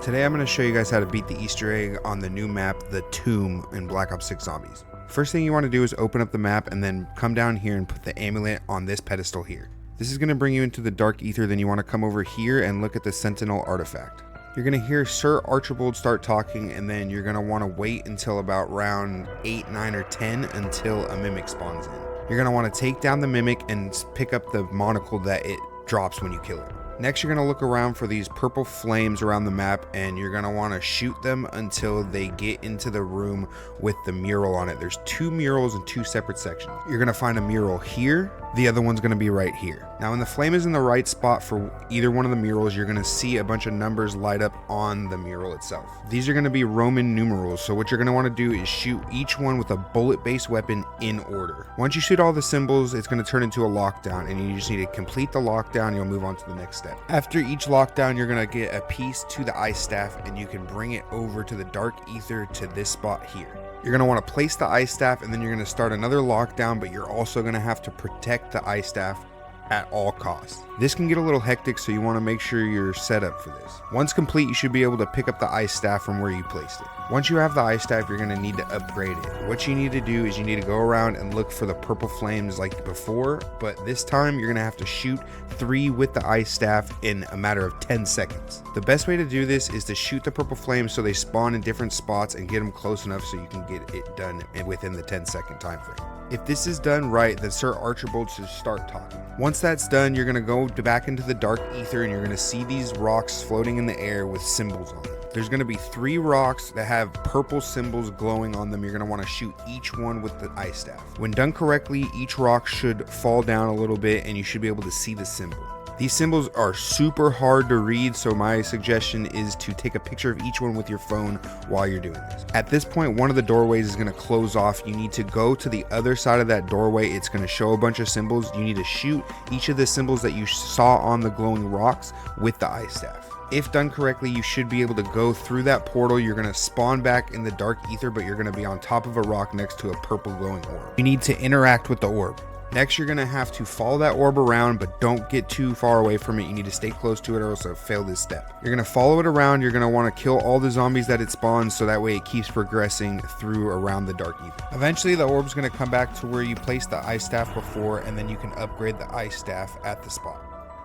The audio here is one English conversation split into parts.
Today I'm going to show you guys how to beat the Easter egg on the new map, The Tomb in Black Ops 6 Zombies. First thing you want to do is open up the map and then come down here and put the amulet on this pedestal here. This is going to bring you into the Dark Aether. Then you want to come over here and look at the Sentinel artifact. You're going to hear Sir Archibald start talking, and then you're going to want to wait until about round 8, 9, or 10 until a mimic spawns in. You're going to want to take down the mimic and pick up the monocle that it drops when you kill it. Next, you're going to look around for these purple flames around the map, and you're going to want to shoot them until they get into the room with the mural on it. There's 2 murals in 2 separate sections. You're going to find a mural here. The other one's going to be right here. Now, when the flame is in the right spot for either one of the murals, you're going to see a bunch of numbers light up on the mural itself. These are going to be Roman numerals, so what you're going to want to do is shoot each one with a bullet-based weapon in order. Once you shoot all the symbols, it's going to turn into a lockdown, and you just need to complete the lockdown. You'll move on to the next step. After each lockdown, you're going to get a piece to the ice staff, and you can bring it over to the Dark Aether to this spot here. You're going to want to place the ice staff, and then you're going to start another lockdown, but you're also going to have to protect the ice staff at all costs. This can get a little hectic, so you want to make sure you're set up for this. Once complete, you should be able to pick up the ice staff from where you placed it. Once you have the ice staff, you're going to need to upgrade it. What you need to do is you need to go around and look for the purple flames like before, but this time you're going to have to shoot 3 with the ice staff in a matter of 10 seconds. The best way to do this is to shoot the purple flames so they spawn in different spots and get them close enough so you can get it done within the 10-second time frame. If this is done right, then Sir Archibald should start talking. Once that's done, you're going to go back into the Dark Aether, and you're going to see these rocks floating in the air with symbols on them. There's going to be 3 rocks that have purple symbols glowing on them. You're going to want to shoot each one with the ice staff. When done correctly, each rock should fall down a little bit, and you should be able to see the symbol. These symbols are super hard to read, so my suggestion is to take a picture of each one with your phone while you're doing this. At this point, one of the doorways is going to close off. You need to go to the other side of that doorway. It's going to show a bunch of symbols. You need to shoot each of the symbols that you saw on the glowing rocks with the ice staff. If done correctly, you should be able to go through that portal. You're going to spawn back in the Dark Aether, but you're going to be on top of a rock next to a purple glowing orb. You need to interact with the orb. Next, you're going to have to follow that orb around, but don't get too far away from it. You need to stay close to it or else it'll fail this step. You're going to follow it around. You're going to want to kill all the zombies that it spawns, so that way it keeps progressing through around the Dark Aether. Eventually, the orb's going to come back to where you placed the ice staff before, and then you can upgrade the ice staff at the spot.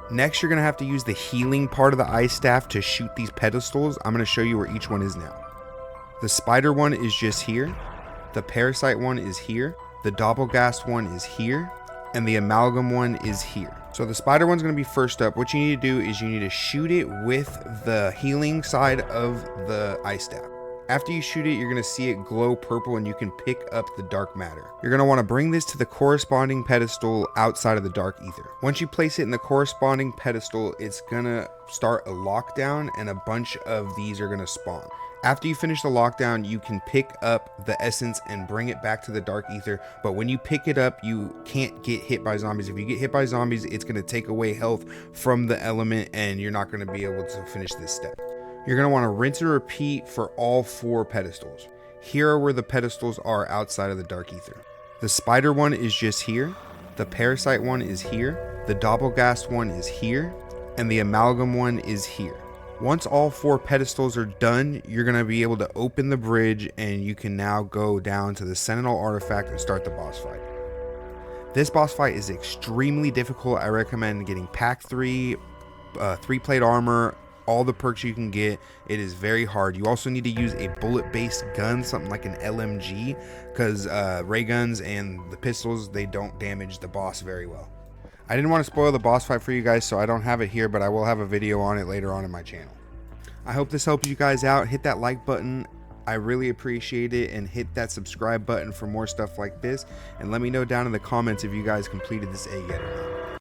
Next, you're going to have to use the healing part of the ice staff to shoot these pedestals. I'm going to show you where each one is now. The spider one is just here. The parasite one is here. The Doppelgast one is here, and the amalgam one is here. So the spider one's going to be first up. What you need to do is you need to shoot it with the healing side of the ice staff. After you shoot it, you're going to see it glow purple, and you can pick up the dark matter. You're going to want to bring this to the corresponding pedestal outside of the Dark Aether. Once you place it in the corresponding pedestal, it's going to start a lockdown, and a bunch of these are going to spawn. After you finish the lockdown, you can pick up the essence and bring it back to the Dark Aether, but when you pick it up, you can't get hit by zombies. If you get hit by zombies, it's going to take away health from the element, and you're not going to be able to finish this step. You're going to want to rinse and repeat for all 4 pedestals. Here are where the pedestals are outside of the Dark Aether. The spider one is just here, the parasite one is here, the Doppelgast one is here, and the amalgam one is here. Once all 4 pedestals are done, you're going to be able to open the bridge, and you can now go down to the Sentinel artifact and start the boss fight. This boss fight is extremely difficult. I recommend getting pack 3, 3-plate armor, all the perks you can get. It is very hard. You also need to use a bullet-based gun, something like an LMG, because ray guns and the pistols, they don't damage the boss very well. I didn't want to spoil the boss fight for you guys, so I don't have it here, but I will have a video on it later on in my channel. I hope this helps you guys out. Hit that like button. I really appreciate it, and hit that subscribe button for more stuff like this, and let me know down in the comments if you guys completed this egg yet or not.